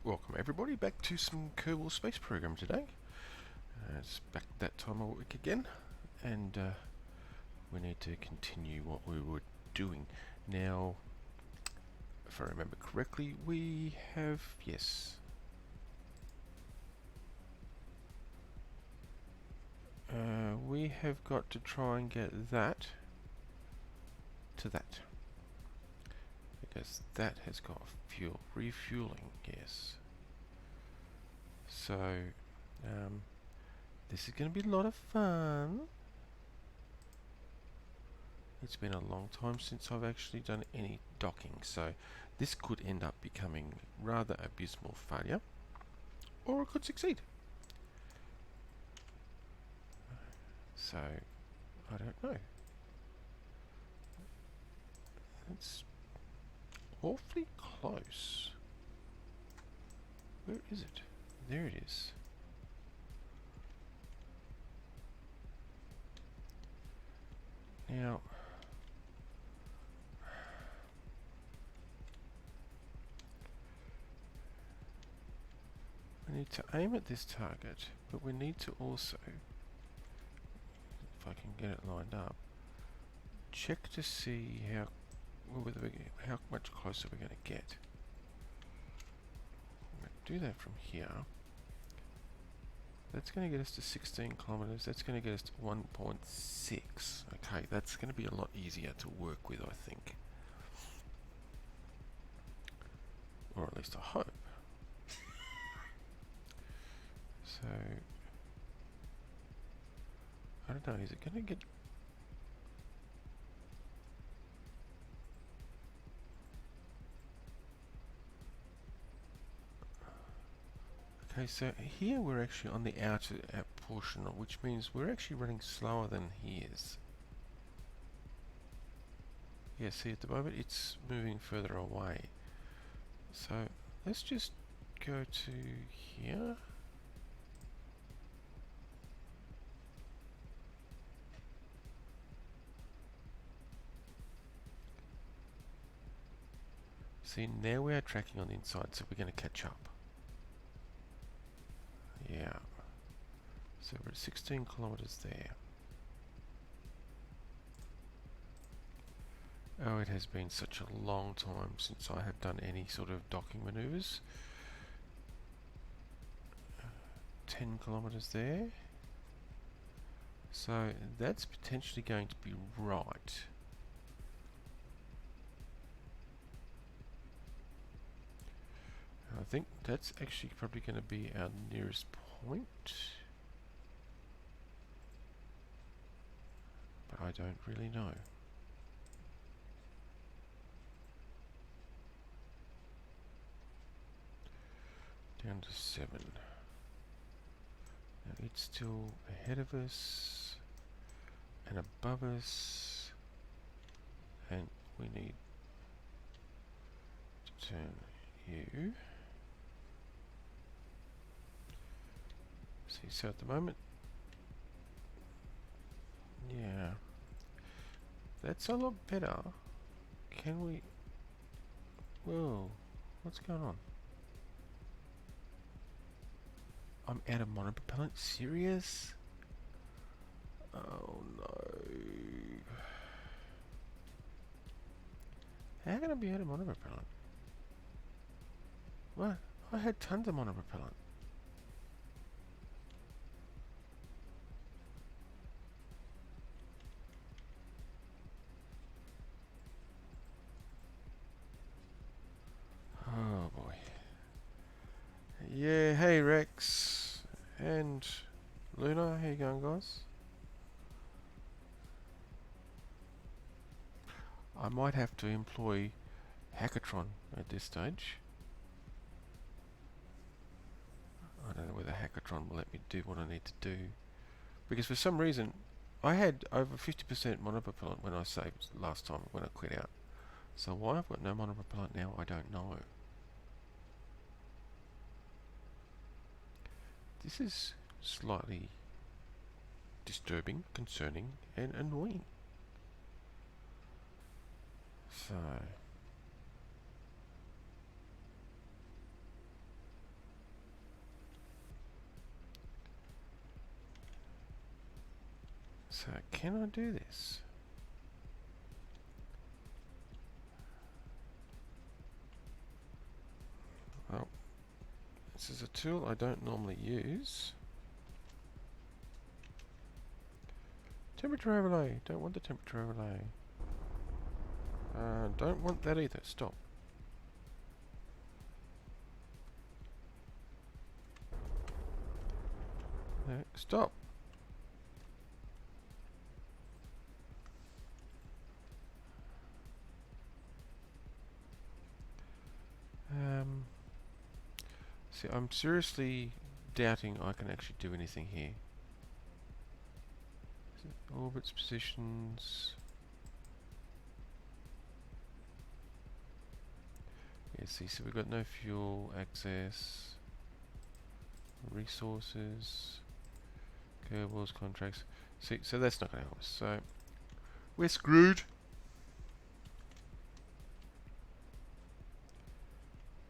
Welcome everybody back to some Kerbal Space Program today. It's back that time of week again, and we need to continue what we were doing. Now, if I remember correctly, we have, yes, we have got to try and get that to that, because that has got fuel, refueling, yes. So, this is going to be a lot of fun. It's been a long time since I've actually done any docking, so this could end up becoming rather abysmal failure, or it could succeed. So, I don't know. It's awfully close. Where is it? There it is. Now, we need to aim at this target, but we need to also, if I can get it lined up, check to see how much closer we're going to get. I'm going to do that from here. That's going to get us to 16 kilometers. That's going to get us to 1.6. Okay, that's going to be a lot easier to work with, I think. Or at least I hope. So, I don't know, is it going to get... Okay, so here we're actually on the outer portion, which means we're actually running slower than he is. Yeah, see, at the moment it's moving further away. So let's just go to here. See, now we are tracking on the inside, so we're going to catch up. Yeah. So we're at 16 kilometers there. Oh, it has been such a long time since I have done any sort of docking maneuvers. 10 kilometers there. So that's potentially going to be right. I think that's actually probably going to be our nearest point. But I don't really know. Down to 7. Now it's still ahead of us and above us, and we need to turn you. See, so at the moment, yeah, that's a lot better. Can we... Whoa, what's going on? I'm out of monopropellant? Serious? Oh no. How can I be out of monopropellant? What? I had tons of monopropellant. Oh boy. Yeah, hey Rex and Luna, how you going, guys? I might have to employ Hackatron at this stage. I don't know whether Hackatron will let me do what I need to do, because for some reason I had over 50% monopropellant when I saved last time when I quit out. So why I've got no monopropellant now, I don't know. This is slightly disturbing, concerning, and annoying. So So can I do this? Well, this is a tool I don't normally use. Temperature overlay. Don't want the temperature overlay. Don't want that either. Stop. No, stop. See, I'm seriously doubting I can actually do anything here. Orbits, positions. Yeah, see, so we've got no fuel, access, resources, cables, contracts. See, so that's not going to help us. So, we're screwed.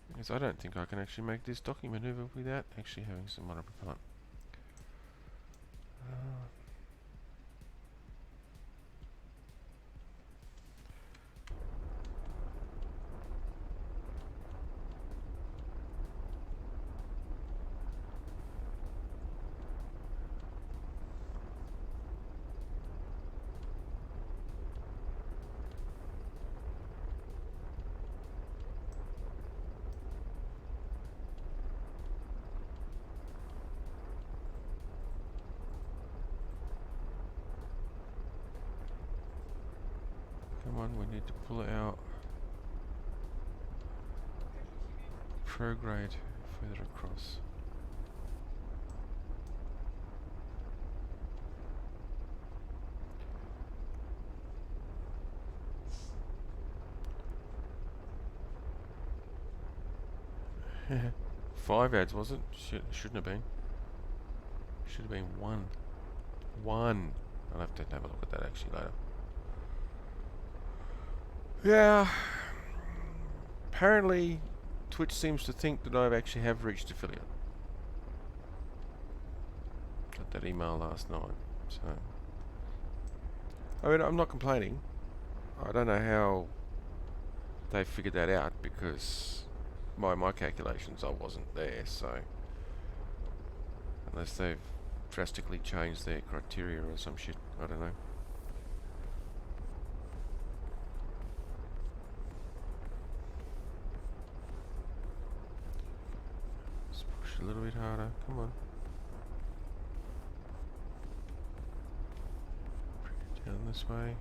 Because I don't think I can actually make this docking maneuver without actually having some monopropellant. Come on, we need to pull out prograde further across. Five ads, was it? Shouldn't have been. Should have been one. One. I'll have to have a look at that actually later. Yeah. Apparently, Twitch seems to think that I actually have reached affiliate. Got that email last night. So, I mean, I'm not complaining. I don't know how they figured that out because by my calculations I wasn't there. So, unless they've drastically changed their criteria or some shit, I don't know. Let's push a little bit harder. Come on. Down this way.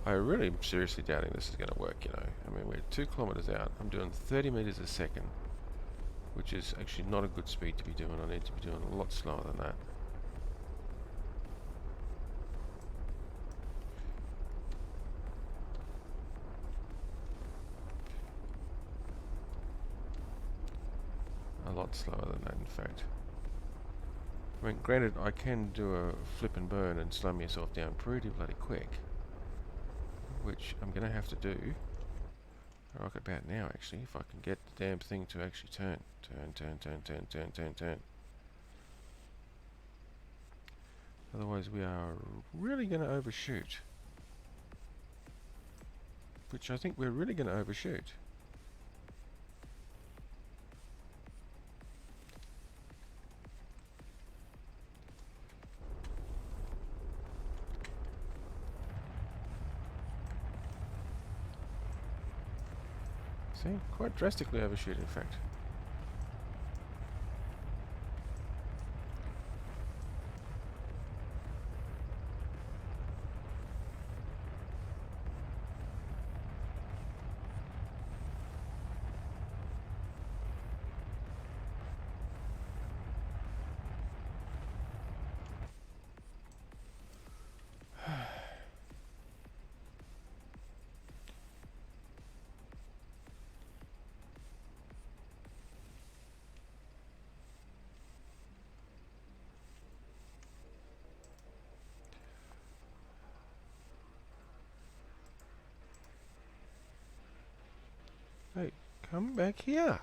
I really am seriously doubting this is going to work, you know. I mean, we're 2 kilometers out. I'm doing 30 meters a second, which is actually not a good speed to be doing. I need to be doing a lot slower than that. A lot slower than that, in fact. I mean, granted, I can do a flip and burn and slow myself down pretty bloody quick, which I'm going to have to do right about now, actually, if I can get the damn thing to actually turn. Turn. Otherwise, we are really going to overshoot. Which I think we're really going to overshoot. See, quite drastically overshoot, in fact. Come back here.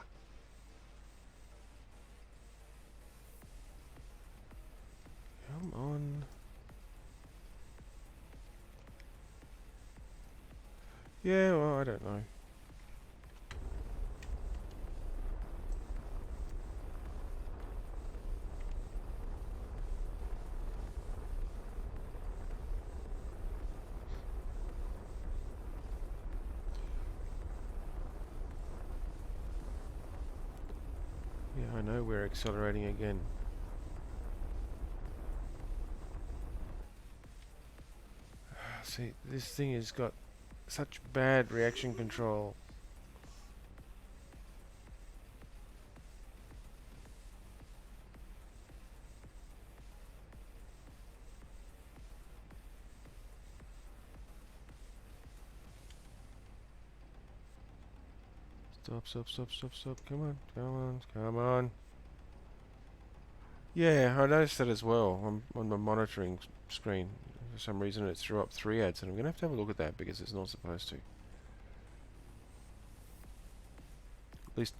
Come on. Yeah, well, I don't know. Yeah, I know we're accelerating again. See, this thing has got such bad reaction control. Stop. Come on. Yeah, I noticed that as well on the monitoring screen. For some reason it threw up 3 ads, and I'm going to have a look at that because it's not supposed to. At least,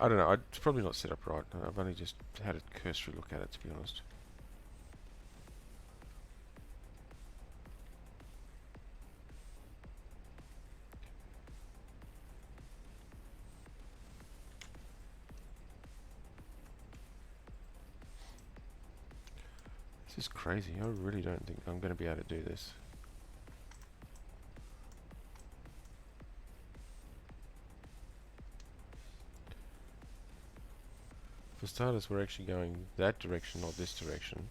I don't know, it's probably not set up right. I've only just had a cursory look at it, to be honest. This is crazy. I really don't think I'm going to be able to do this. For starters, we're actually going that direction, not this direction.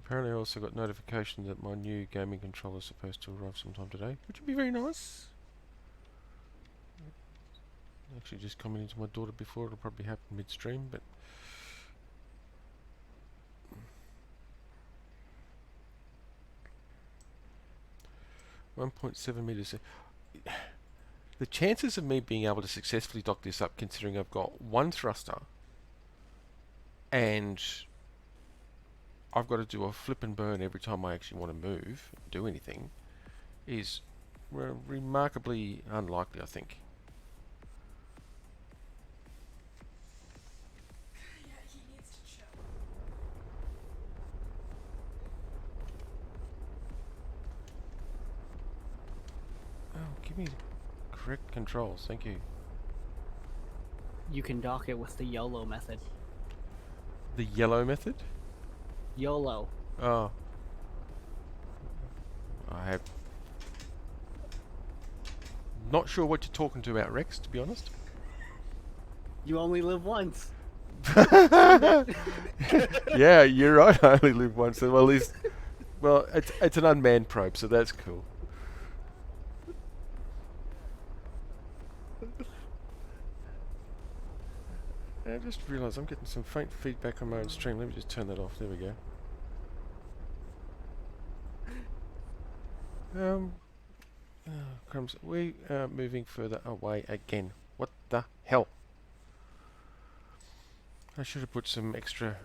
Apparently I also got notification that my new gaming controller is supposed to arrive sometime today, which would be very nice. Actually just commented to my daughter before, it'll probably happen midstream, but 1.7 meters. The chances of me being able to successfully dock this up, considering I've got one thruster and I've got to do a flip and burn every time I actually want to move, do anything, is remarkably unlikely, I think. Yeah, he needs to chill. Oh, give me the correct controls, thank you. You can dock it with the YOLO method. The yellow method? YOLO. Oh. I have... Not sure what you're talking to about, Rex, to be honest. You only live once. Yeah, you're right, I only live once. Well, at least... Well, it's an unmanned probe, so that's cool. I just realised I'm getting some faint feedback on my own stream. Let me just turn that off. There we go. Oh, crumbs. We are moving further away again. What the hell? I should have put some extra...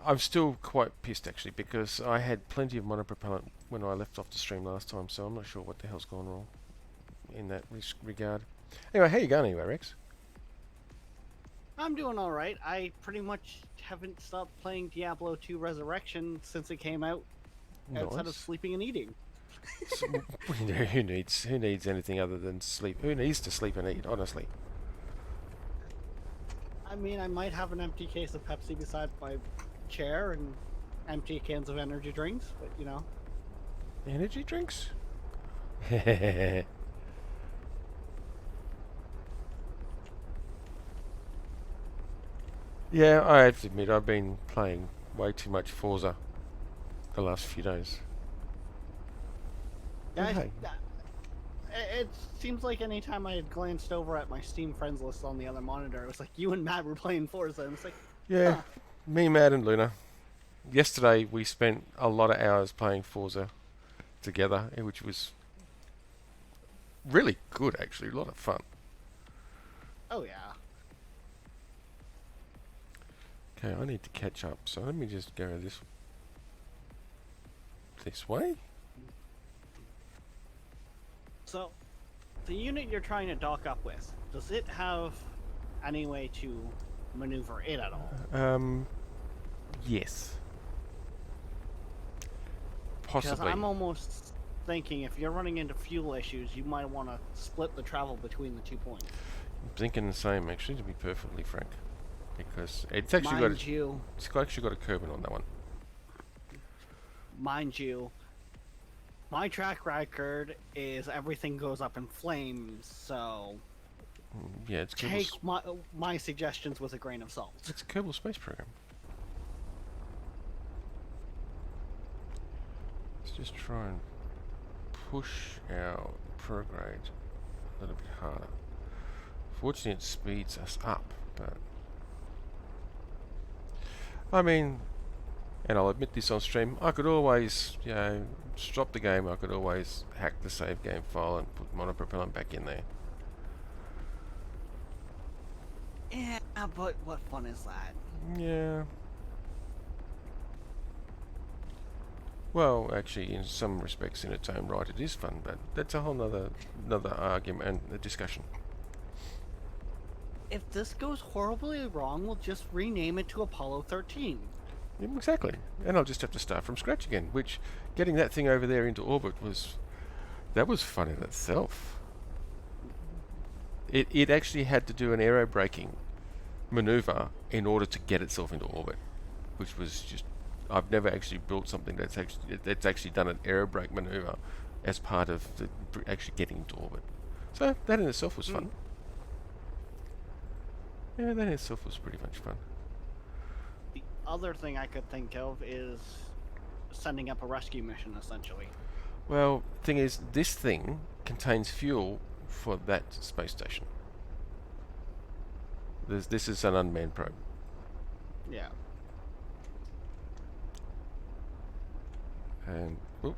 I'm still quite pissed actually because I had plenty of monopropellant when I left off the stream last time, so I'm not sure what the hell's gone wrong in that regard. Anyway, how you going anyway, Rex? I'm doing alright. I pretty much haven't stopped playing Diablo 2 Resurrection since it came out, outside of sleeping and eating. So, who needs anything other than sleep? Who needs to sleep and eat, honestly? I mean, I might have an empty case of Pepsi beside my chair and empty cans of energy drinks, but you know. Energy drinks? Yeah, I have to admit, I've been playing way too much Forza the last few days. Yeah, Oh, hey. It seems like anytime I had glanced over at my Steam friends list on the other monitor, it was like you and Matt were playing Forza, and it's like, Yeah, huh. me, Matt, and Luna. Yesterday we spent a lot of hours playing Forza together, which was really good, actually. A lot of fun. Oh yeah. Okay, I need to catch up, so let me just go this way. So, the unit you're trying to dock up with, does it have any way to maneuver it at all? Yes. Because Possibly. I'm almost thinking if you're running into fuel issues, you might want to split the travel between the 2 points. I'm thinking the same, actually, to be perfectly frank. Because it's actually Mind you, it's actually got a curbing on that one. mind you, my track record is everything goes up in flames, so Yeah, it's take my suggestions with a grain of salt. It's a Kerbal Space Program. Let's just try and push our prograde a little bit harder. Fortunately, it speeds us up, but I mean, and I'll admit this on stream, I could always, stop the game. I could always hack the save game file and put monopropellant back in there. Yeah, but what fun is that? Yeah. Well, actually, in some respects, in its own right, it is fun, but that's a whole another argument and a discussion. If this goes horribly wrong, we'll just rename it to Apollo 13. Yeah, exactly, and I'll just have to start from scratch again. Which, getting that thing over there into orbit was fun in itself. It actually had to do an aero braking maneuver in order to get itself into orbit, which was just, I've never actually built something that's actually done an aero brake maneuver as part of actually getting into orbit. So that in itself was fun. Yeah, that in itself was pretty much fun. The other thing I could think of is sending up a rescue mission, essentially. Well, thing is, this thing contains fuel for that space station. This is an unmanned probe. Yeah. And look,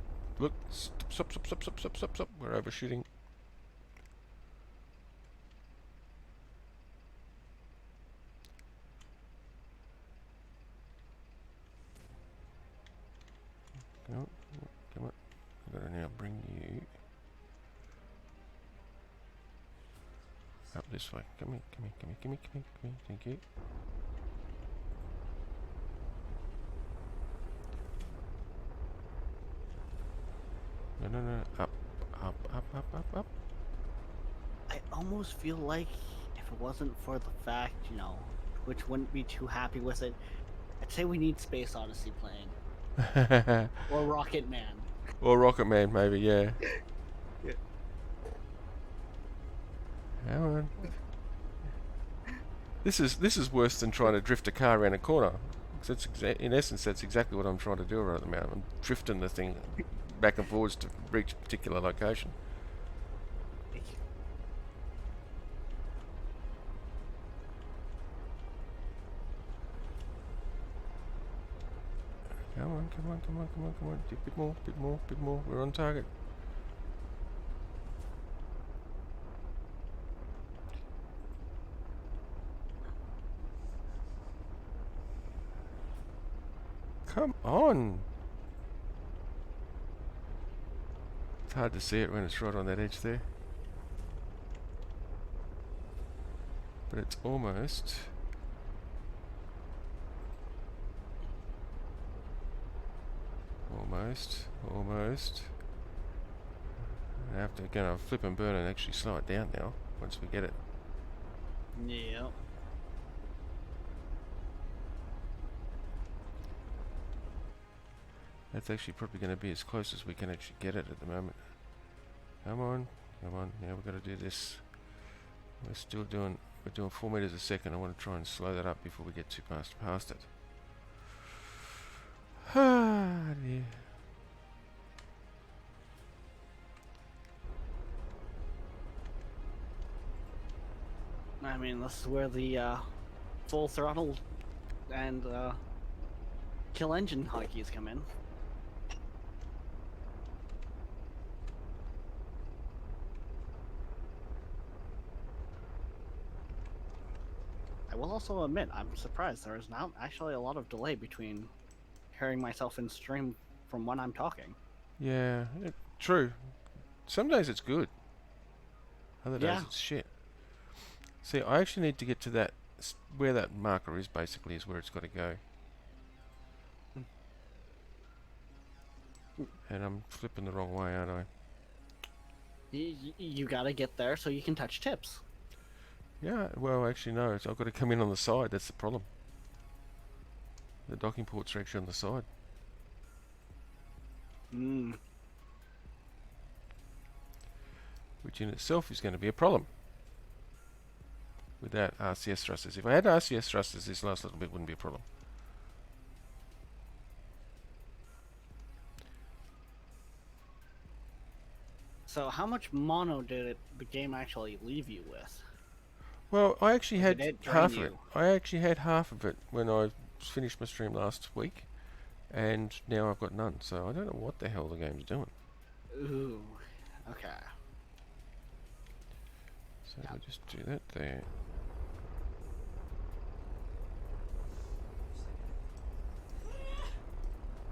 stop! We're overshooting. Come on. I've got to now bring you up this way. Come here. Thank you. No. Up. I almost feel like if it wasn't for the fact, Twitch wouldn't be too happy with it, I'd say we need Space Odyssey playing. Or Rocket Man. Or Rocket Man, maybe, yeah. Yeah. Come on. This is worse than trying to drift a car around a corner. That's in essence, that's exactly what I'm trying to do right at the moment. I'm drifting the thing back and forwards to reach a particular location. Come on. Bit more. We're on target. Come on. It's hard to see it when it's right on that edge there. But it's almost... Almost. I have to again flip and burn and actually slow it down now once we get it. Yeah. That's actually probably going to be as close as we can actually get it at the moment. Come on. Now we've got to do this. We're doing 4 meters a second. I want to try and slow that up before we get too past it. Ah, dear. I mean, this is where the full throttle and kill engine hockeys come in. I will also admit, I'm surprised there is not actually a lot of delay between hearing myself in stream from when I'm talking. Yeah, true. Some days it's good. Other days Yeah. it's shit. See, I actually need to get to that where that marker is. Basically, is where it's got to go. And I'm flipping the wrong way, aren't I? You gotta get there so you can touch tips. Yeah. Well, actually, no. I've got to come in on the side. That's the problem. The docking ports are actually on the side. Mm. Which in itself is going to be a problem without RCS thrusters. If I had RCS thrusters, this last little bit wouldn't be a problem. So how much mono did the game actually leave you with? Well, I actually Or did had it drain half of it. you? I actually had half of it when I finished my stream last week, and now I've got none. So I don't know what the hell the game's doing. Ooh. Okay. So Yeah. we'll just do that there.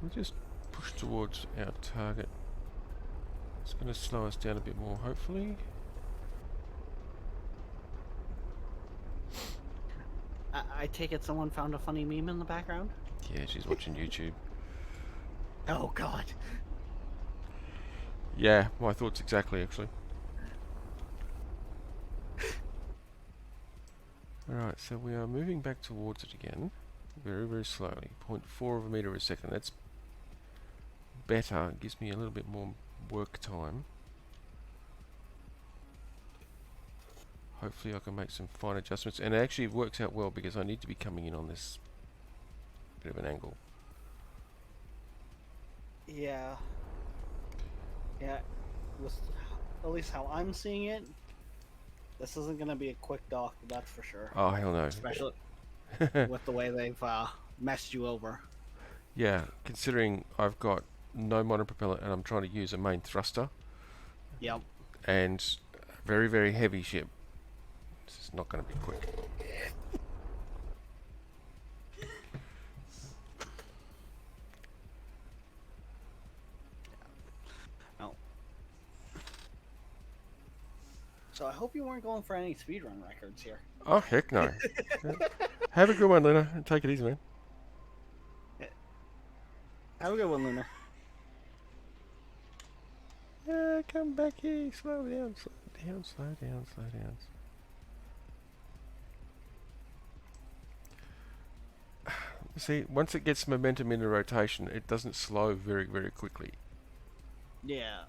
We'll just push towards our target. It's going to slow us down a bit more, hopefully. I take it someone found a funny meme in the background? Yeah, she's watching YouTube. Oh god. Yeah, my thoughts exactly, actually. Alright, so we are moving back towards it again. Very, very slowly. 0.4 of a meter a second. That's better. It gives me a little bit more work time. Hopefully I can make some fine adjustments. And it actually works out well because I need to be coming in on this bit of an angle. Yeah. Yeah. With at least how I'm seeing it, this isn't gonna be a quick dock, that's for sure. Oh, hell no. Especially with the way they've messed you over. Yeah, considering I've got no monopropeller and I'm trying to use a main thruster Yep. and a very, very heavy ship. This is not going to be quick. No. So I hope you weren't going for any speedrun records here. Oh, heck no. Have a good one, Luna. Take it easy, man. Have a good one, Lunar. Yeah, come back here. Slow down, slow down, slow down, slow down. See, once it gets momentum into rotation, it doesn't slow very, very quickly. Yeah.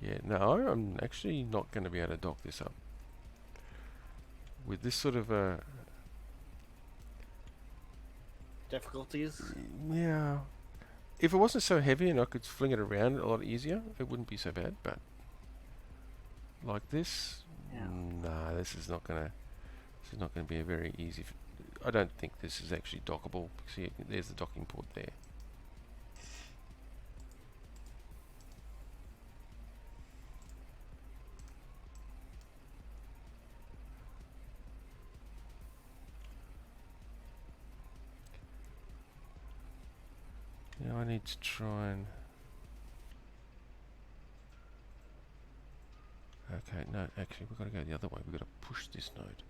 Yeah, no, I'm actually not going to be able to dock this up. With this sort of Difficulties? yeah. If it wasn't so heavy and I could fling it around a lot easier, it wouldn't be so bad, but like this, Yeah. nah, this is not gonna be a very easy. I don't think this is actually dockable. See, there's the docking port there. Now I need to try and. Okay, no, actually, we've got to go the other way. We've got to push this node.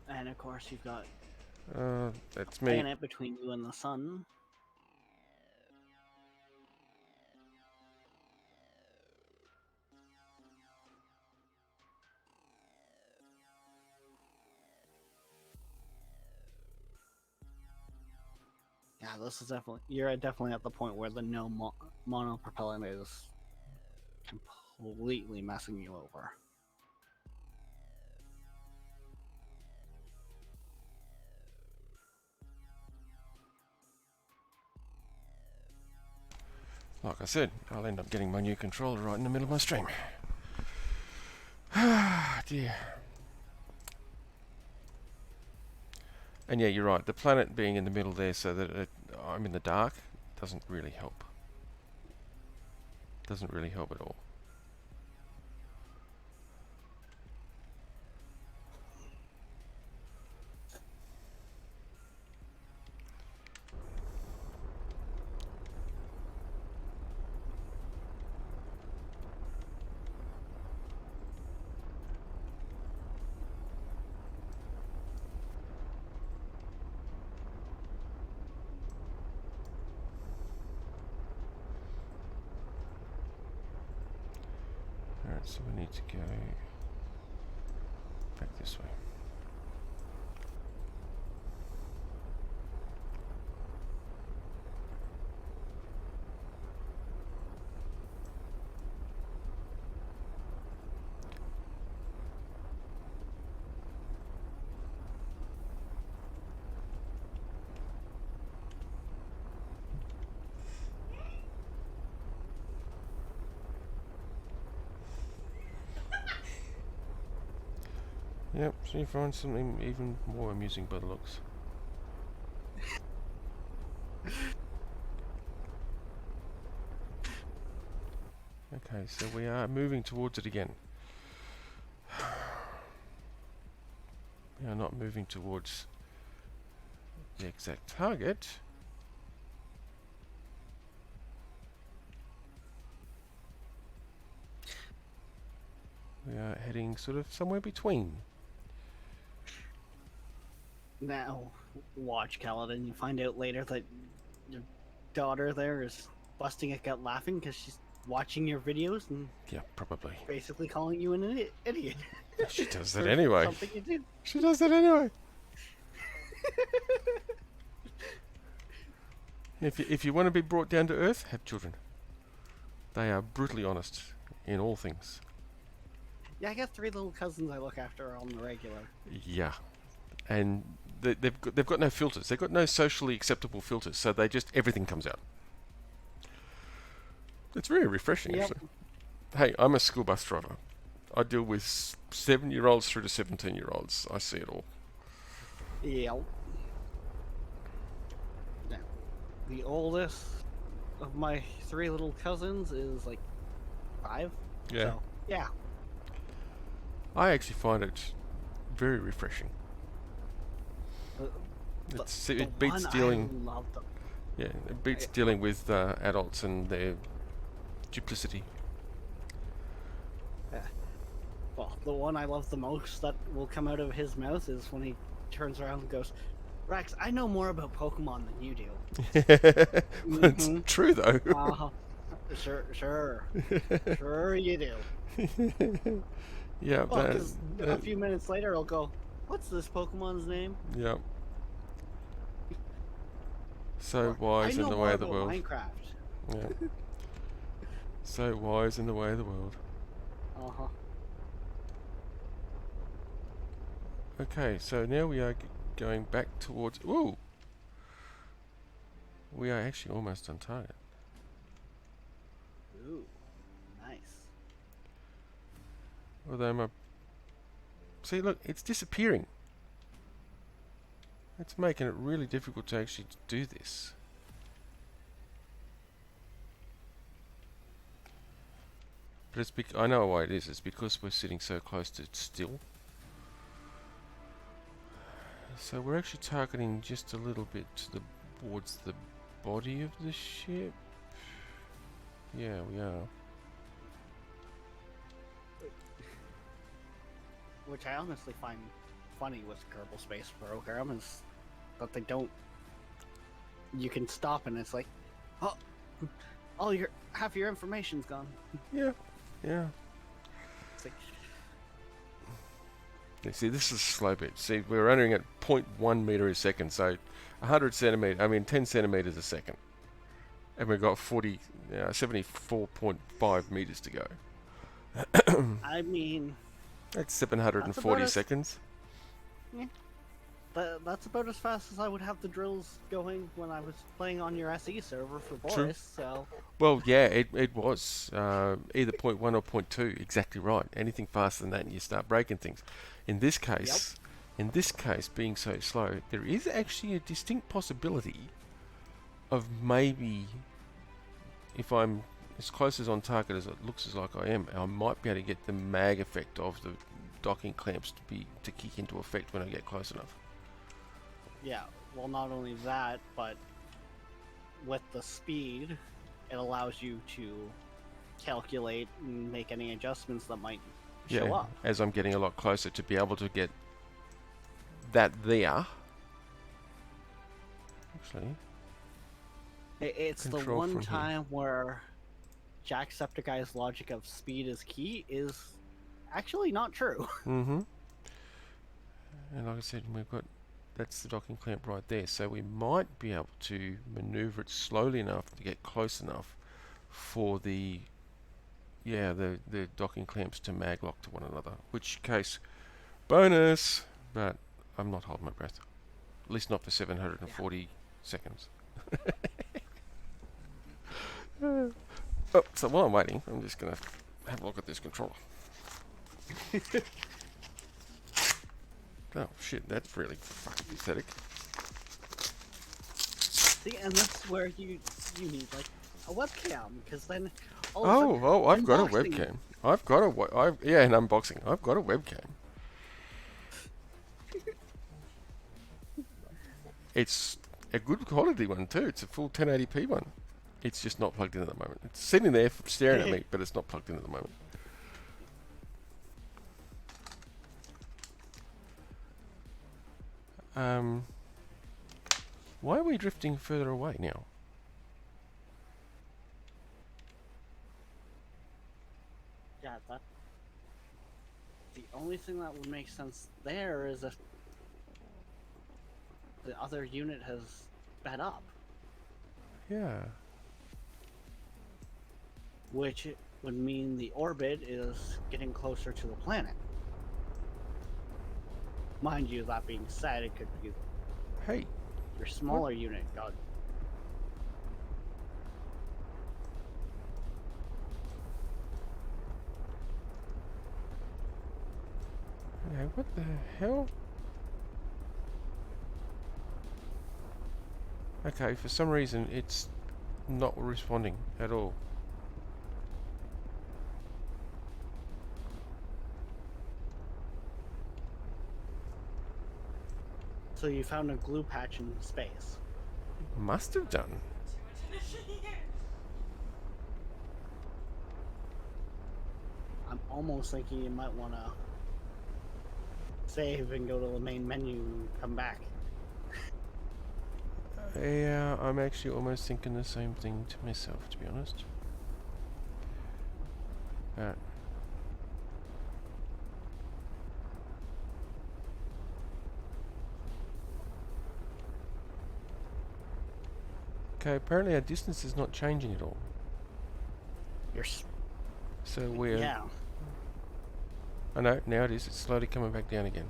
And of course you've got That's a me. planet between you and the sun. Yeah, this is you're definitely at the point where the no mono propellant is completely messing you over. Like I said, I'll end up getting my new controller right in the middle of my stream. Ah, dear. And yeah, you're right. The planet being in the middle there, so that I'm in the dark, doesn't really help. Doesn't really help at all. Alright, so we need to go back this way. Yep, so you find something even more amusing by the looks. Okay, so we are moving towards it again. We are not moving towards the exact target. We are heading sort of somewhere between. Now, watch, Kaladin. You find out later that your daughter there is busting a gut laughing because she's watching your videos and Yeah, probably. basically calling you an idiot. She does that for anyway. Something you did. She does that anyway. If you want to be brought down to earth, have children. They are brutally honest in all things. Yeah, I got 3 little cousins I look after on the regular. Yeah, and they've got no filters. They've got no socially acceptable filters. So they just everything comes out. It's very refreshing, Yep. actually. Hey, I'm a school bus driver. I deal with 7-year-olds through to 17-year-olds. I see it all. Yeah. Now, the oldest of my 3 little cousins is like 5. Yeah. So, yeah. I actually find it very refreshing. The- It the beats one dealing. I love them. Yeah, it beats Yeah. dealing with adults and their duplicity. Well, the one I love the most that will come out of his mouth is when he turns around and goes, Rex, I know more about Pokemon than you do. It's Mhm. true though. Sure. Sure you do. Yeah, Well, 'cause a few minutes later he'll go, what's this Pokemon's name? yeah. So Or, wise I in know the more way of the about world. Minecraft. Yeah. So wise in the way of the world. Uh-huh. Okay, so now we are going back towards. Ooh! We are actually almost on target. Ooh, nice. Although my. See, look, it's disappearing. It's making it really difficult to actually do this. But it's I know why it is. It's because we're sitting so close to it still. So we're actually targeting just a little bit towards the body of the ship. Yeah, we are. Which I honestly find funny with Kerbal Space Program is that they don't. You can stop and it's like, oh, half your information's gone. Yeah, yeah. It's like, You see, this is a slow bit. See, we're running at 0.1 meter a second, so 10 centimeters a second. And we've got 74.5 meters to go. I mean, That's 740 seconds. that's about as fast as I would have the drills going when I was playing on your SE server for True. Boris. So Well, yeah, it was either 0.1 or 0.2. Exactly right. Anything faster than that, and you start breaking things. In this case, being so slow, there is actually a distinct possibility of maybe, if I'm as close as on target as it looks as like I am, I might be able to get the mag effect of the docking clamps to kick into effect when I get close enough. Yeah, well, not only that, but with the speed, it allows you to calculate and make any adjustments that might show Yeah, up. as I'm getting a lot closer to be able to get that there. Actually, It's the control one from here. time where Jacksepticeye's logic of speed is key is actually not true. Mm-hmm. And like I said, that's the docking clamp right there. So we might be able to maneuver it slowly enough to get close enough for the docking clamps to mag lock to one another. Which case, bonus! But I'm not holding my breath. At least not for 740 seconds. Oh, so while I'm waiting, I'm just gonna have a look at this controller. Oh shit, that's really fucking pathetic. See, and that's where you need like a webcam, because then all of a sudden, I've got a unboxing. webcam. I've got an unboxing. I've got a webcam. It's a good quality one too. It's a full 1080p one. It's just not plugged in at the moment. It's sitting there staring at me, but it's not plugged in at the moment. Why are we drifting further away now? Yeah, that. The only thing that would make sense there is if the other unit has sped up, Yeah. which would mean the orbit is getting closer to the planet. Mind you, that being said, it could be Hey. your smaller unit got. Okay, what the hell? Okay, for some reason it's not responding at all. So you found a glue patch in space. Must have done. Too much energy here. I'm almost thinking you might want to save and go to the main menu and come back. Yeah, I'm actually almost thinking the same thing to myself, to be honest. Okay, apparently our distance is not changing at all. You're. So we're... Yeah. I know, now it is. It's slowly coming back down again.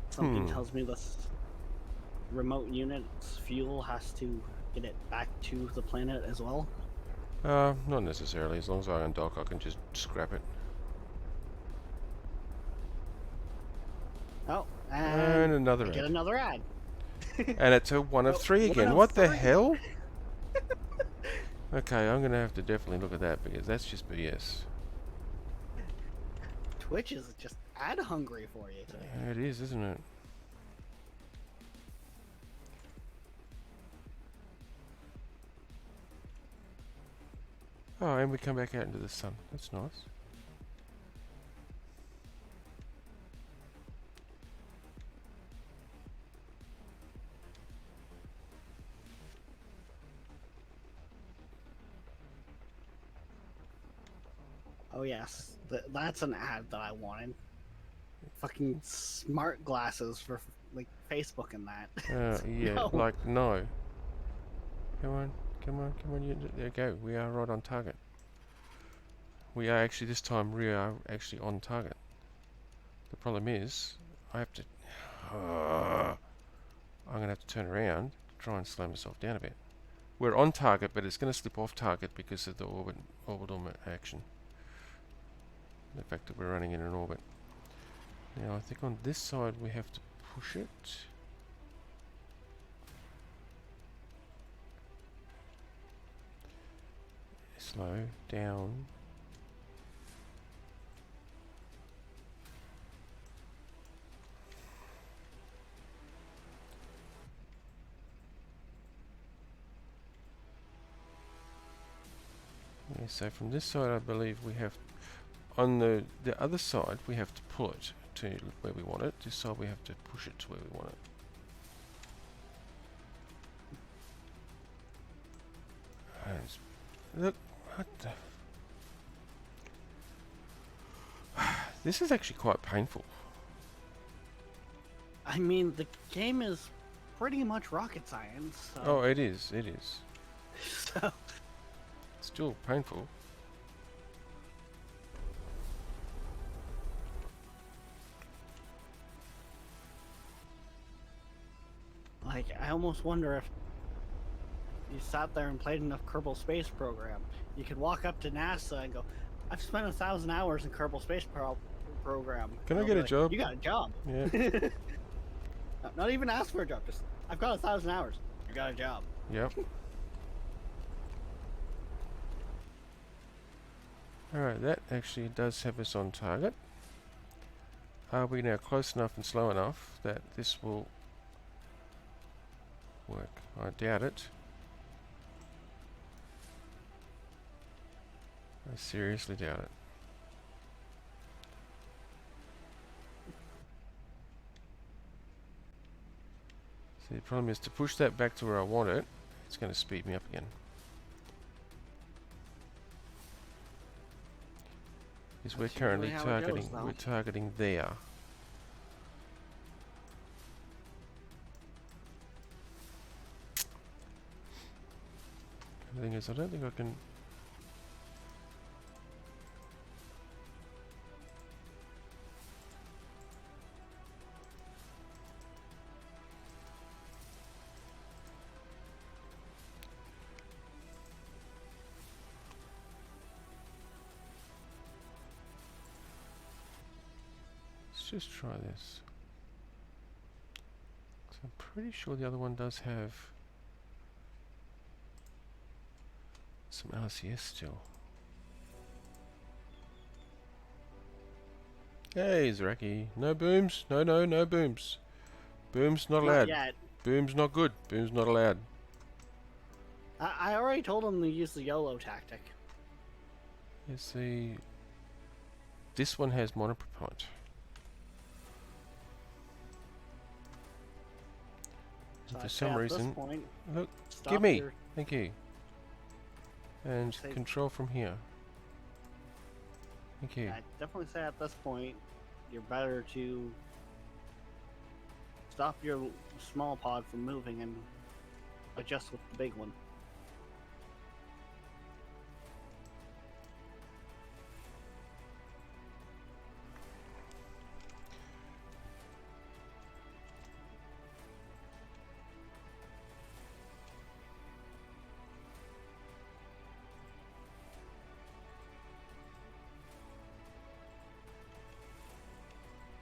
Something tells me this remote unit's fuel has to get it back to the planet as well. Not necessarily. As long as I undock, I can just scrap it. Oh, And and another I get ad. another ad. And it's a 1 of Oh, 3 one again. of What the three. hell? Okay, I'm going to have to definitely look at that because that's just BS. Twitch is just ad hungry for you today. It is, isn't it? Oh, and we come back out into the sun. That's nice. Oh yes, that's an ad that I wanted. Fucking smart glasses for like Facebook and that. Yeah, No. like, no. Come on, come on, come on. There you go. We are right on target. we are actually, this time, we are actually on target. The problem is, I have to... I'm going to have to turn around, try and slow myself down a bit. We're on target, but it's going to slip off target because of the orbital action. The fact that we're running in an orbit. Now, I think on this side we have to push it. Slow down. Yeah, so from this side I believe we have, on the other side we have to pull it to where we want it. This side we have to push it to where we want it. Look, what the... This is actually quite painful. I mean, the game is pretty much rocket science. So. Oh, it is, it is. So. It's still painful. Like, I almost wonder if you sat there and played enough Kerbal Space Program, you could walk up to NASA and go, "I've spent 1,000 hours in Kerbal Space Program. Can I They'll get be a like, job? You got a job. Yeah. Not even ask for a job. Just, I've got 1,000 hours. You got a job. Yep. Alright, that actually does have us on target. Are we now close enough and slow enough that this will work? I doubt it. I seriously doubt it. See, the problem is to push that back to where I want it, it's going to speed me up again. Because we're That's currently usually how it goes, though. we're targeting there. The thing is, I don't think I can... Let's just try this. 'Cause I'm pretty sure the other one does have some RCS still. Hey, Zraki. No booms. No, no, no booms. Booms not allowed. Not yet. Booms not good. Booms not allowed. I already told him to use the YOLO tactic. You see, this one has monopropellant. So And I'd for say some at this reason, point, look, stop give me. your- Thank you. And Say- control from here. Thank you. I'd definitely say at this point, you're better to stop your small pod from moving and adjust with the big one.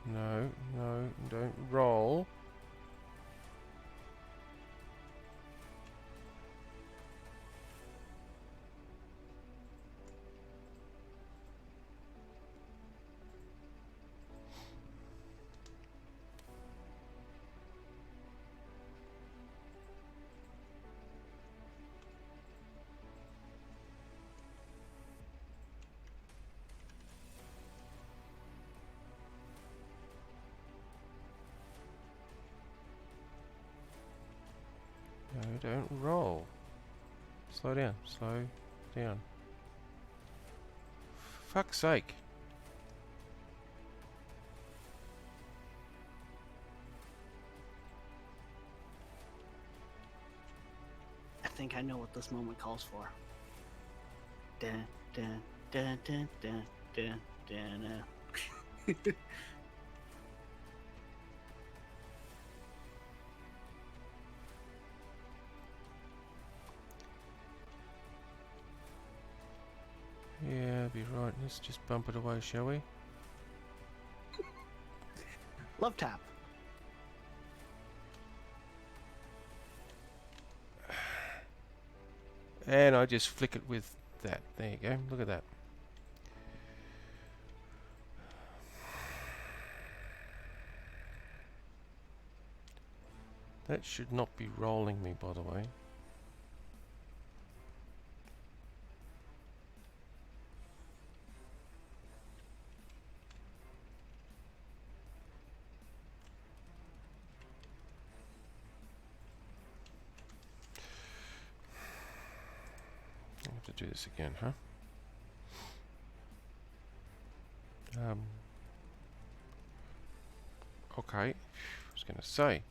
No, no, don't roll. No, don't roll. Slow down, slow down. Fuck's sake. I think I know what this moment calls for. Dun, dun, Dun, dun, dun, dun, dun, Yeah, be right. Let's just bump it away, shall we? Love tap. And I just flick it with that. There you go. Look at that. That should not be rolling me, by the way. I have to do this again, huh? Okay. I was going to say.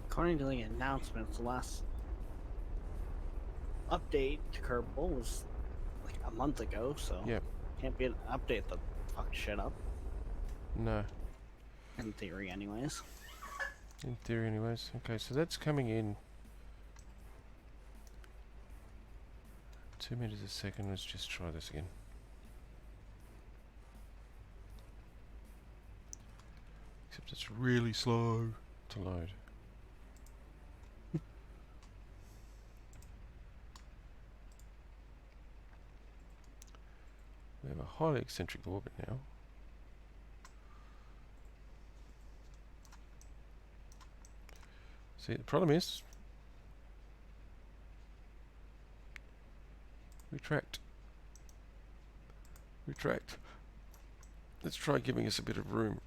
According to the announcements, the last update to Kerbal was like a month ago, so Yep. can't be an update that fucked shit up. No. In theory, anyways. In theory, anyways. Okay, so that's coming in 2 meters a second. Let's just try this again. Except it's really slow to load. We have a highly eccentric orbit now. See, the problem is... Retract. Retract. Let's try giving us a bit of room.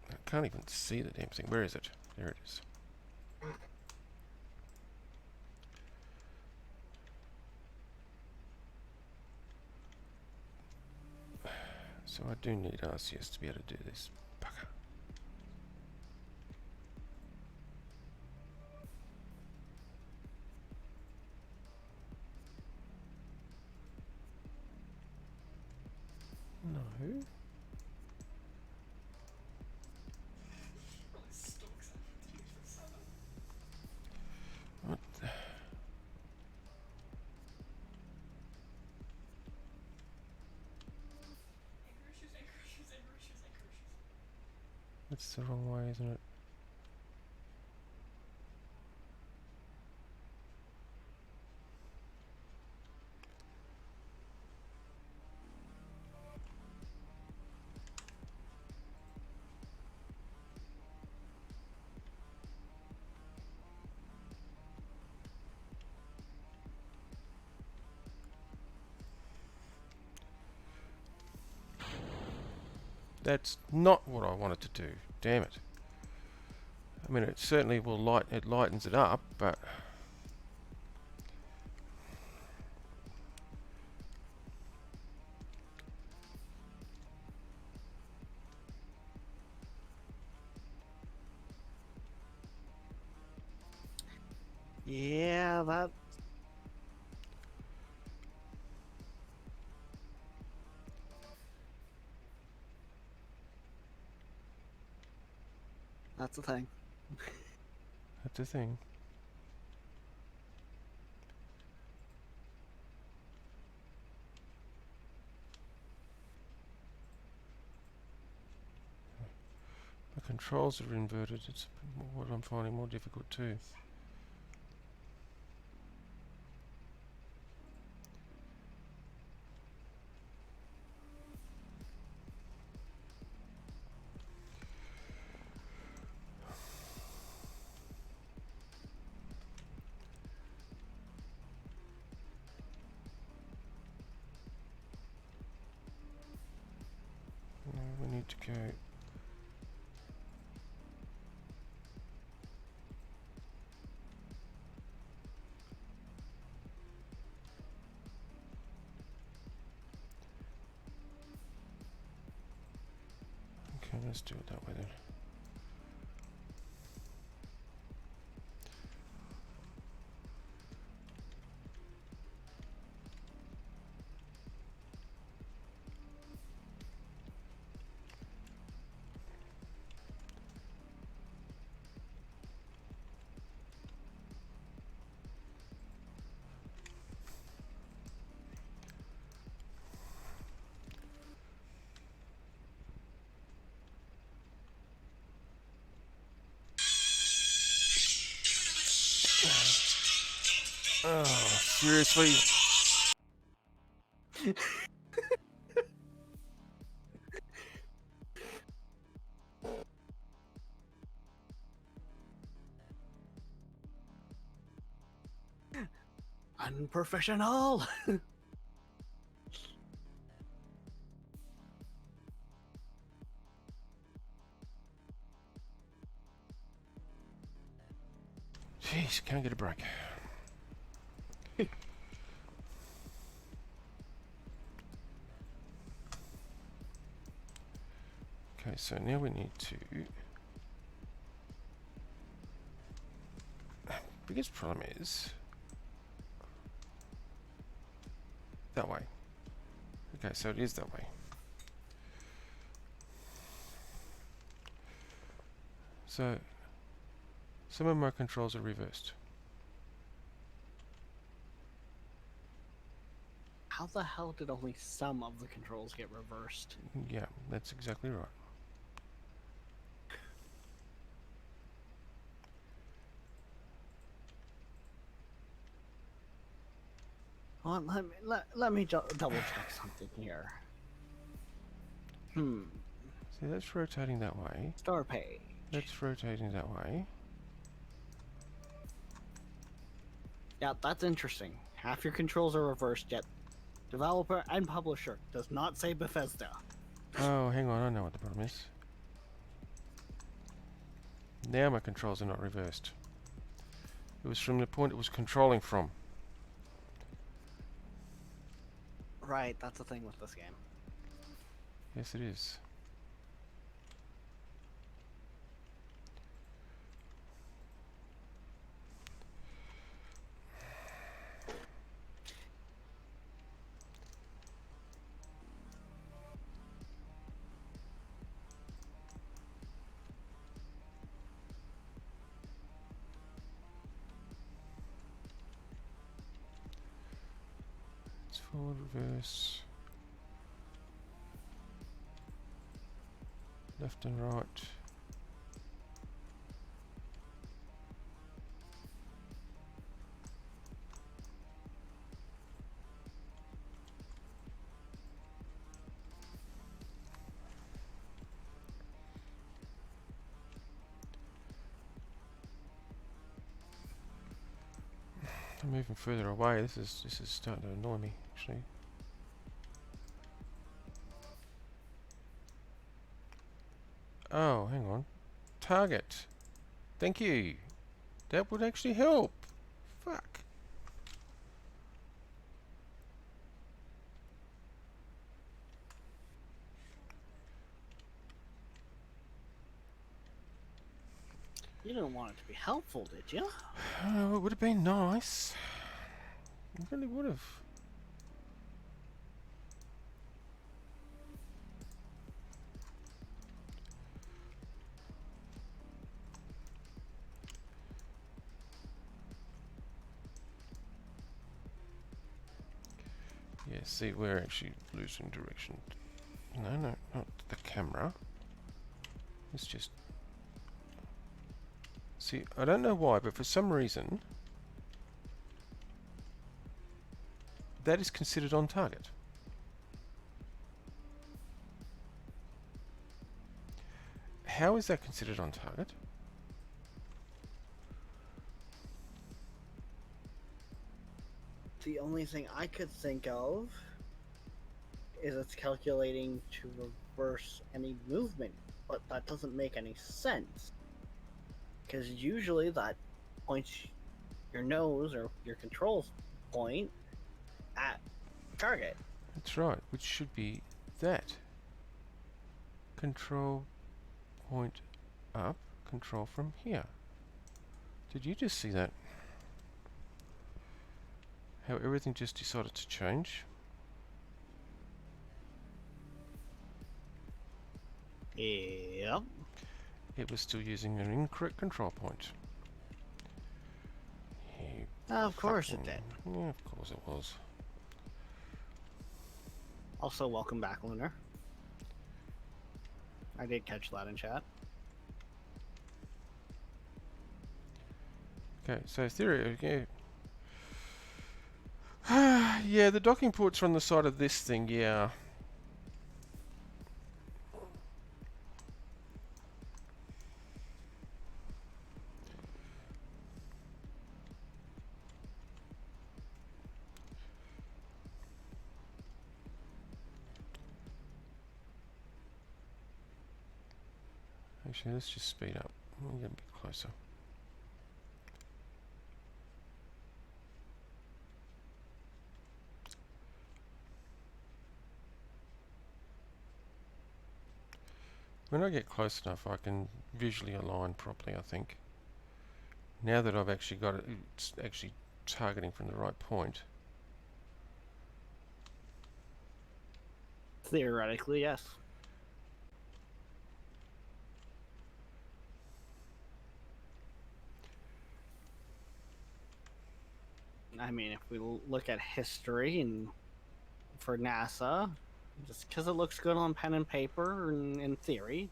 I can't even see the damn thing. Where is it? There it is. So I do need RCS to be able to do this. Bugger. No. What the? That's the wrong way, isn't it? That's not what I wanted to do. Damn it. I mean, it certainly will it lightens it up, but... Yeah, that's the thing. That's the thing. The controls are inverted. It's what I'm finding more difficult too. No, we need to go. Okay, let's do it that way then. Oh, seriously? Unprofessional. Jeez, can't get a break. Okay, so now we need to. Biggest problem is that way. Okay, so it is that way. So some of my controls are reversed. How the hell did only some of the controls get reversed? Yeah, that's exactly right. Well, let me double check something here. See, that's rotating that way. Star page. That's rotating that way. Yeah, that's interesting. Half your controls are reversed, yet developer and publisher does not say Bethesda. Oh, hang on, I know what the problem is. Now my controls are not reversed. It was from the point it was controlling from. Right, that's the thing with this game. Yes, it is. It's forward, reverse, left and right. I'm moving further away. This is starting to annoy me, actually. Oh, hang on. Target. Thank you. That would actually help. Fuck. You didn't want it to be helpful, did you? Oh, it would have been nice. It really would have. Yeah, see, we're actually losing direction. No, not the camera. It's just See, I don't know why, but for some reason, that is considered on target. How is that considered on target? The only thing I could think of is it's calculating to reverse any movement, but that doesn't make any sense. Because usually that points your nose or your control point at target. That's right, which should be that. Control point up, control from here. Did you just see that? How everything just decided to change? Yep. It was still using an incorrect control point. You Of course it fucking- did. Yeah, of course it was. Also, welcome back, Lunar. I did catch that in chat. Okay, so theory, okay. Yeah, the docking ports are on the side of this thing, yeah. Actually, let's just speed up. We'll get a bit closer. When I get close enough, I can visually align properly, I think. Now that I've actually got it, it's actually targeting from the right point. Theoretically, yes. I mean, if we look at history and for NASA, just because it looks good on pen and paper and in theory,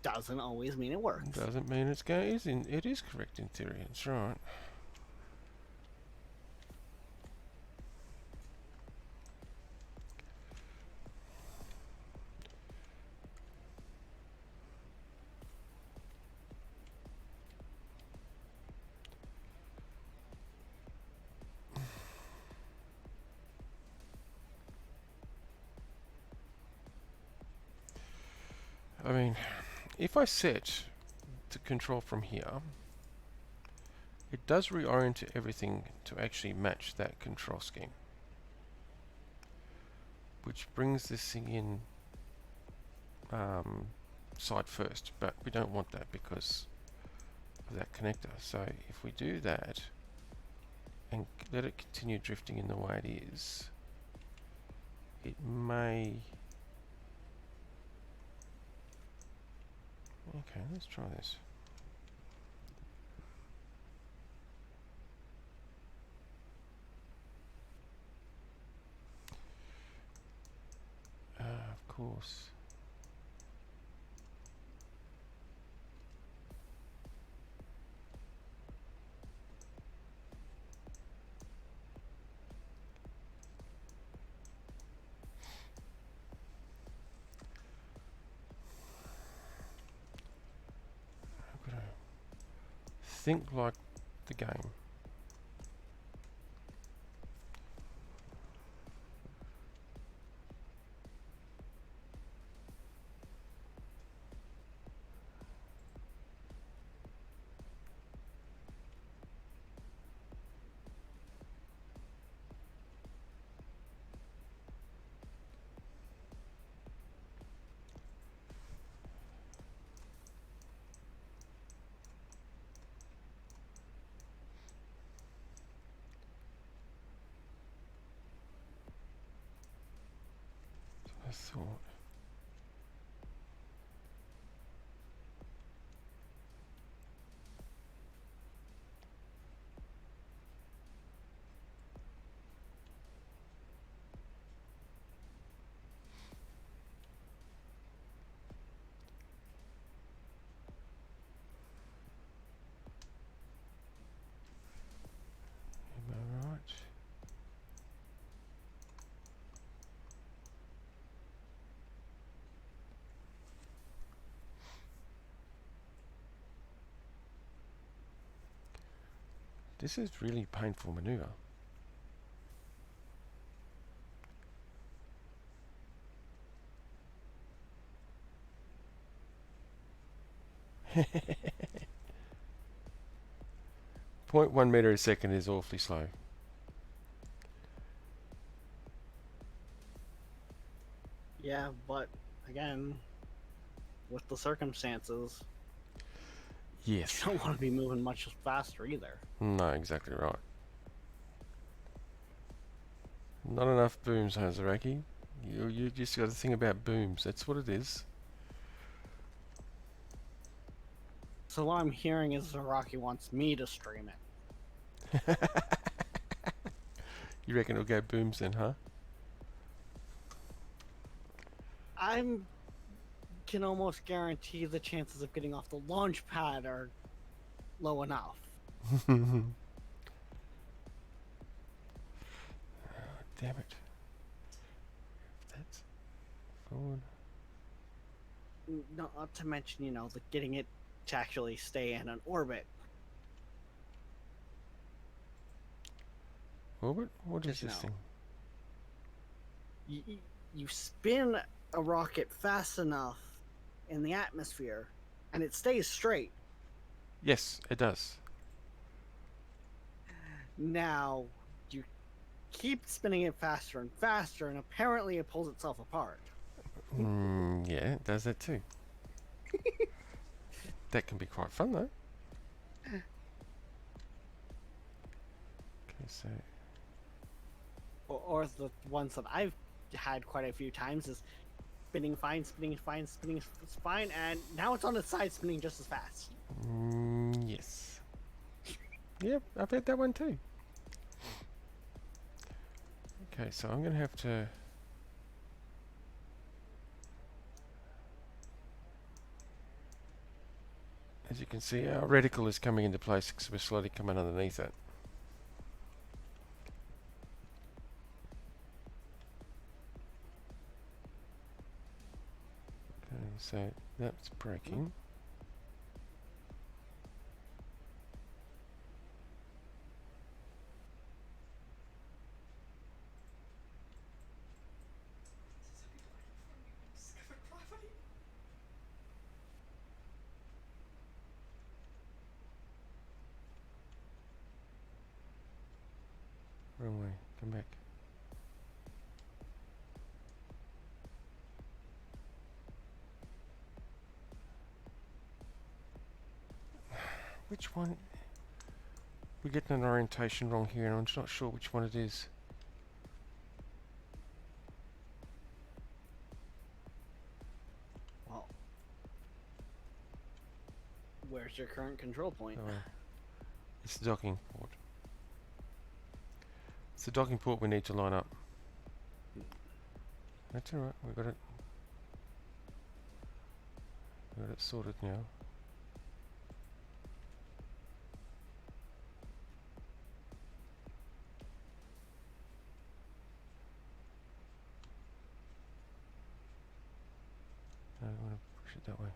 doesn't always mean it works. Doesn't mean it's going. It is correct in theory. That's right. I mean, if I set the control from here, it does reorient everything to actually match that control scheme. Which brings this thing in side first, but we don't want that because of that connector. So if we do that and let it continue drifting in the way it is, it may... Okay, let's try this. Of course. I've got to think like the game. I thought. This is really painful maneuver. Point 1 meter a second is awfully slow. Yeah, but again, with the circumstances, Yes. you don't want to be moving much faster either. No, exactly right. Not enough booms, Hazaraki. You just got to think about booms. That's what it is. So what I'm hearing is Zaraki wants me to stream it. You reckon it'll go booms then, huh? I'm can almost guarantee the chances of getting off the launch pad are low enough. Damn it. That's forward. Not to mention, the getting it to actually stay in an orbit. Orbit? What is Just this thing? You spin a rocket fast enough in the atmosphere, and it stays straight. Yes, it does. Now, you keep spinning it faster and faster, and apparently it pulls itself apart. Yeah, it does that too. That can be quite fun though. Okay, so Or the ones that I've had quite a few times is spinning fine, and now it's on its side spinning just as fast. yes. Yep, I've had that one too. Okay, so I'm going to have to... As you can see, our reticle is coming into place because we're slowly coming underneath it. Okay, so that's breaking. Wrong way, come back. Which one? We're getting an orientation wrong here and I'm just not sure which one it is. Well, where's your current control point? Oh, it's the docking port. It's the docking port we need to line up. That's alright, we got it. We got it sorted now. I want to push it that way.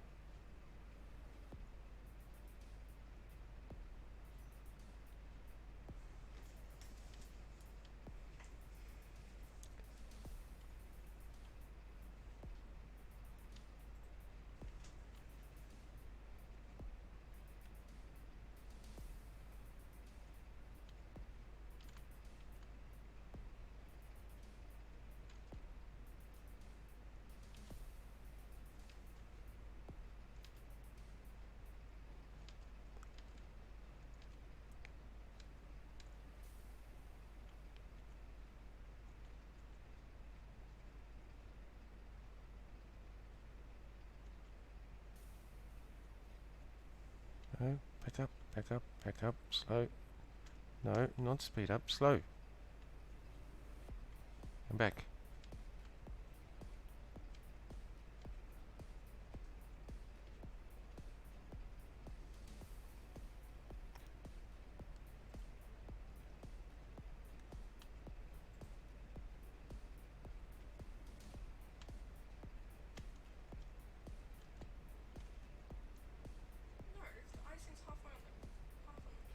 No, back up, slow. No, not speed up, slow. And back. No, the icing's half on the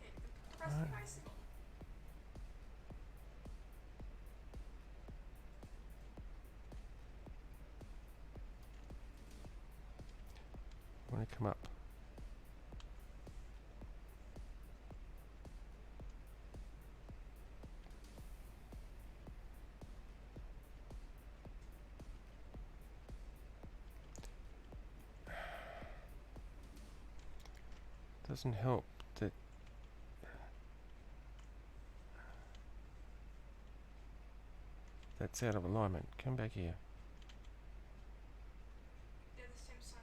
cake. The rest of the icing come up. Doesn't help that that's out of alignment. Come back here. They're the same size.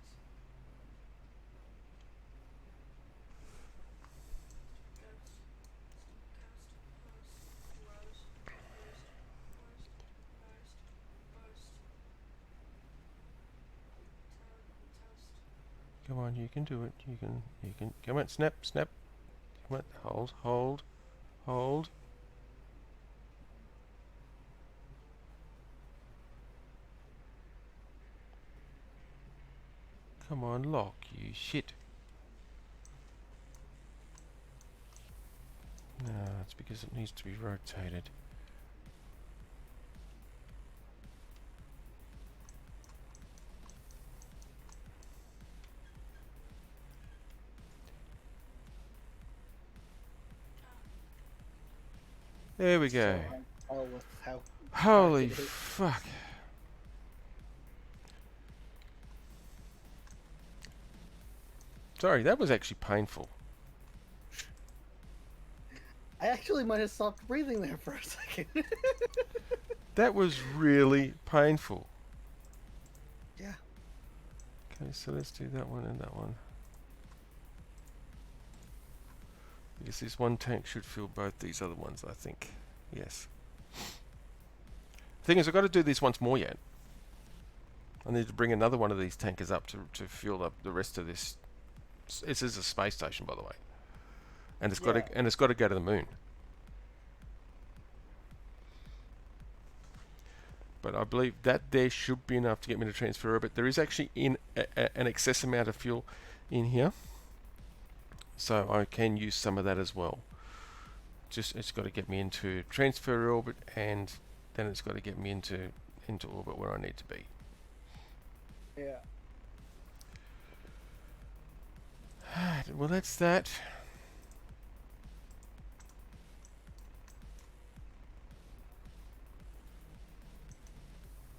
Come on, you can do it. You can. Come on, snap, snap. Come on, hold, hold, hold. Come on, lock, you shit. No, it's because it needs to be rotated. There we go. So, with how Holy it is. fuck. Sorry, that was actually painful. I actually might have stopped breathing there for a second. That was really painful. Yeah. Okay, so let's do that one and that one. Because this one tank should fill both these other ones, I think. Yes. Thing is, I've got to do this once more yet. I need to bring another one of these tankers up to fill up the rest of this. This is a space station, by the way, and it's got to go to the moon. But I believe that there should be enough to get me to transfer orbit. There is actually an excess amount of fuel in here, so I can use some of that as well. It's got to get me into transfer orbit, and then it's got to get me into orbit where I need to be. Yeah. Well, that's that.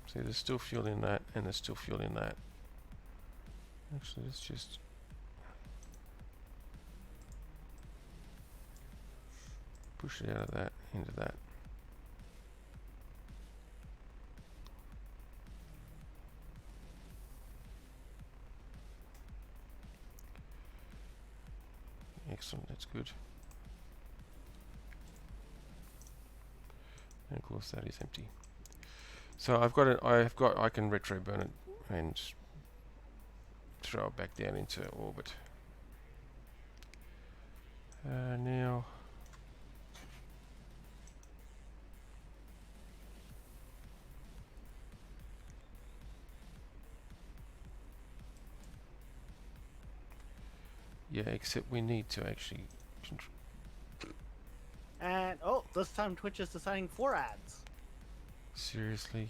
See, there's still fuel in that, and there's still fuel in that. Actually, let's just push it out of that into that. Excellent, that's good. And of course that is empty. So I can retro burn it and throw it back down into orbit. Now yeah, except we need to actually And oh, this time Twitch is deciding 4 ads. seriously.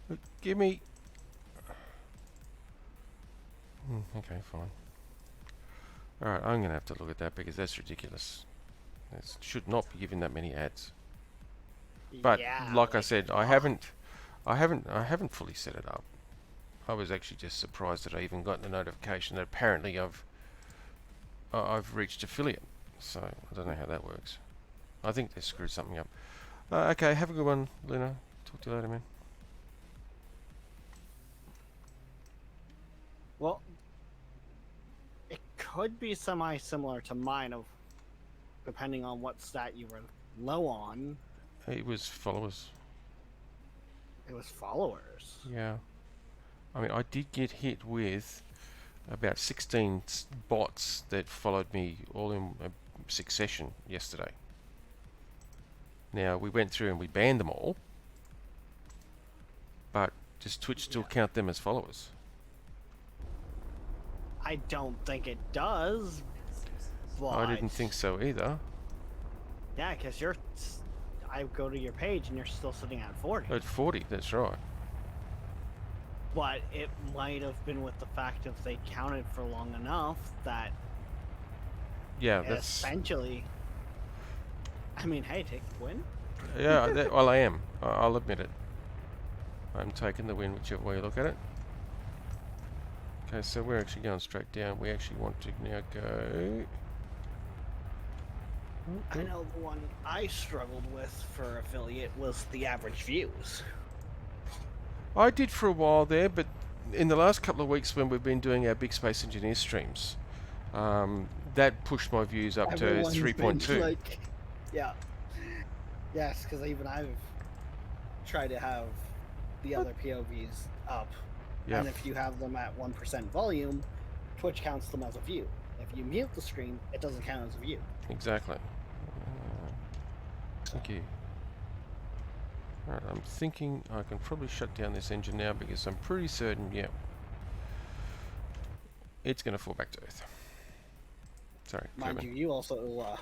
Look, give me. Okay, fine. Alright, I'm gonna have to look at that because that's ridiculous. It should not be giving that many ads. But yeah, like I said, I haven't fully set it up. I was actually just surprised that I even got the notification that apparently I've reached affiliate. So I don't know how that works. I think they screwed something up. Okay, have a good one, Lena. Talk to you later, man. Well, it could be semi-similar to mine, of depending on what stat you were low on. It was followers. It was followers. Yeah. I mean, I did get hit with about 16 bots that followed me all in succession yesterday. Now, we went through and we banned them all, but does Twitch still count them as followers? I don't think it does. But I didn't think so either. yeah, because I go to your page and you're still sitting at 40. At 40, that's right. but it might have been with the fact if they counted for long enough that Yeah, that's essentially. I mean, hey, take the win. yeah. Well, I am. I'll admit it. I'm taking the win, whichever way you look at it. Okay, so we're actually going straight down. We actually want to now go. I know the one I struggled with for affiliate was the average views. I did for a while there, but in the last couple of weeks when we've been doing our Big Space Engineer streams, that pushed my views up to Everyone's been 3.2. like, yeah, yes, because even I've tried to have the What? other POVs up, Yeah, and if you have them at 1% volume, Twitch counts them as a view. If you mute the stream, it doesn't count as a view. exactly. Thank you. Alright, I'm thinking I can probably shut down this engine now because I'm pretty certain, yeah, it's going to fall back to Earth. Sorry, Mind Kerman. you also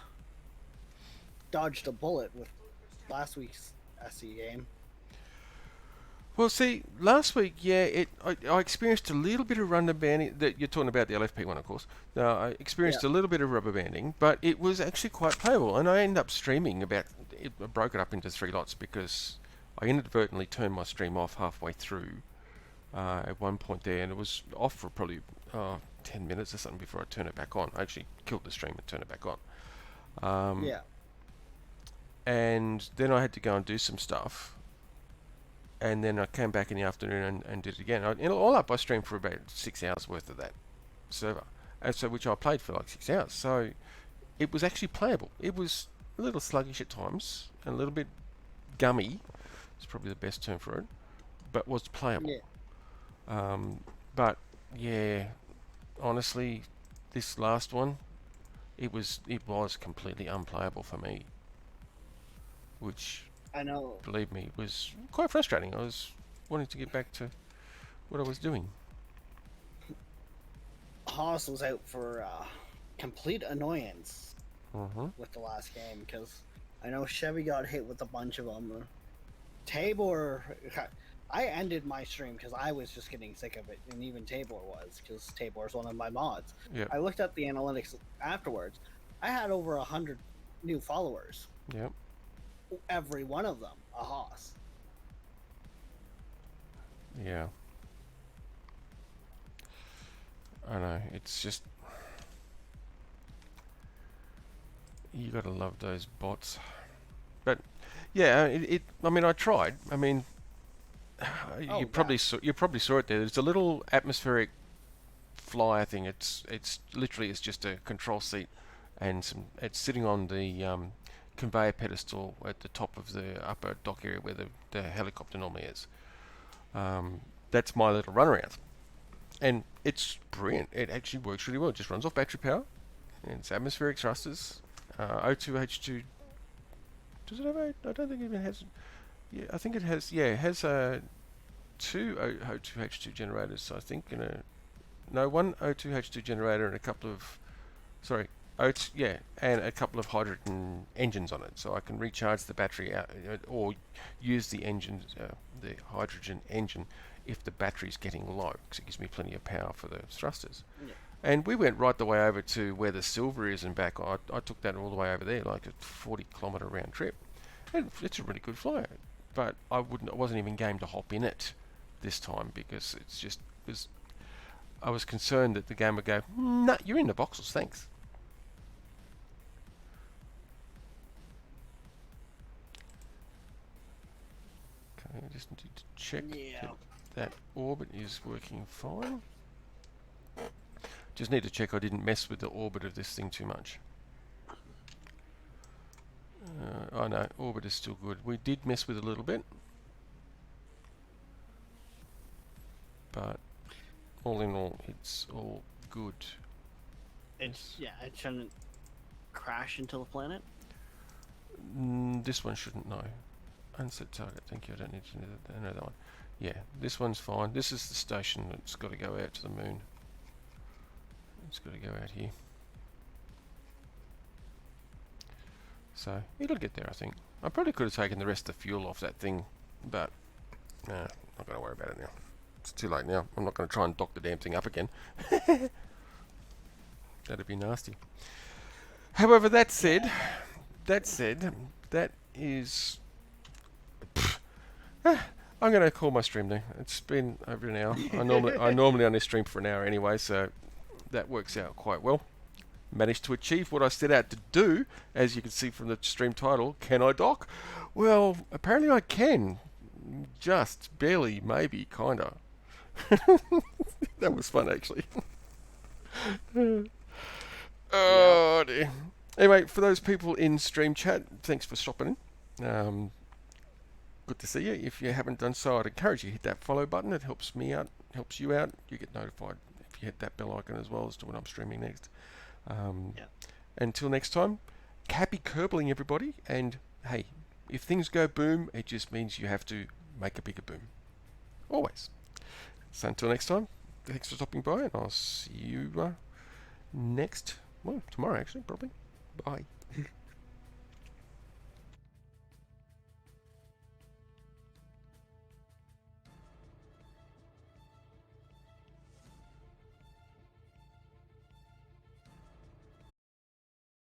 dodged a bullet with last week's SE game. Well, see, last week, yeah, I experienced a little bit of rubber banding. That you're talking about the LFP one, of course. Now, I experienced a little bit of rubber banding, but it was actually quite playable. And I ended up streaming about. I broke it up into 3 lots because I inadvertently turned my stream off halfway through at one point there, and it was off for probably 10 minutes or something before I turned it back on. I actually killed the stream and turned it back on. Yeah. And then I had to go and do some stuff. And then I came back in the afternoon and did it again. All up, I streamed for about 6 hours worth of that server, and so which I played for like 6 hours. So it was actually playable. It was a little sluggish at times, and a little bit gummy. It's probably the best term for it, but was playable. Yeah. But yeah, honestly, this last one, it was completely unplayable for me, which, I know. believe me, was quite frustrating. I was wanting to get back to what I was doing. Haas was out for complete annoyance Mm-hmm. with the last game because I know Chevy got hit with a bunch of them. Tabor, I ended my stream because I was just getting sick of it, and even Tabor was because Tabor is one of my mods. Yep. I looked at the analytics afterwards. I had over 100 new followers. Yep. Every one of them a Haas. Yeah. I know. It's just you gotta love those bots. But yeah, I mean, I tried. I mean, you probably saw it there. There's a little atmospheric flyer thing. It's literally it's just a control seat, and it's sitting on the conveyor pedestal at the top of the upper dock area where the helicopter normally is. That's my little runaround, and it's brilliant. It actually works really well. It just runs off battery power, and it's atmospheric thrusters. O2H2. Does it have a? I don't think it even has. Yeah, I think it has. Yeah, it has two O2H2 generators. So I think one O2H2 generator and a couple of and a couple of hydrogen engines on it, so I can recharge the battery out, or use the the hydrogen engine if the battery's getting low, because it gives me plenty of power for the thrusters. Yeah. And we went right the way over to where the silver is and back. I took that all the way over there, like a 40-kilometre round trip. And it's a really good flyer, but I wasn't even game to hop in it this time because I was concerned that the game would go, nah, you're in the boxes, thanks. Okay, I just need to check that orbit is working fine. Just need to check I didn't mess with the orbit of this thing too much. Oh no, orbit is still good. We did mess with it a little bit, but all in all, it's all good. It shouldn't crash into the planet. This one shouldn't, no. Unset target, thank you, I don't need to know that one. Yeah, this one's fine. This is the station that's got to go out to the moon. It's got to go out here. So, it'll get there, I think. I probably could have taken the rest of the fuel off that thing, but nah, not going to worry about it now. it's too late now. I'm not going to try and dock the damn thing up again. That'd be nasty. However, that said, that is. I'm going to call my stream now. It's been over an hour. I normally only stream for an hour anyway, so that works out quite well. Managed to achieve what I set out to do, as you can see from the stream title. Can I dock? Well, apparently I can. Just barely, maybe, kinda. That was fun, actually. Oh dear. Anyway, for those people in stream chat, thanks for stopping in. Good to see you. If you haven't done so, I'd encourage you to hit that follow button. It helps me out, helps you out. You get notified if you hit that bell icon as well as to when I'm streaming next. Until next time, happy kerbling everybody. And hey, if things go boom, it just means you have to make a bigger boom. Always. So until next time, thanks for stopping by, and I'll see you tomorrow actually, probably. Bye.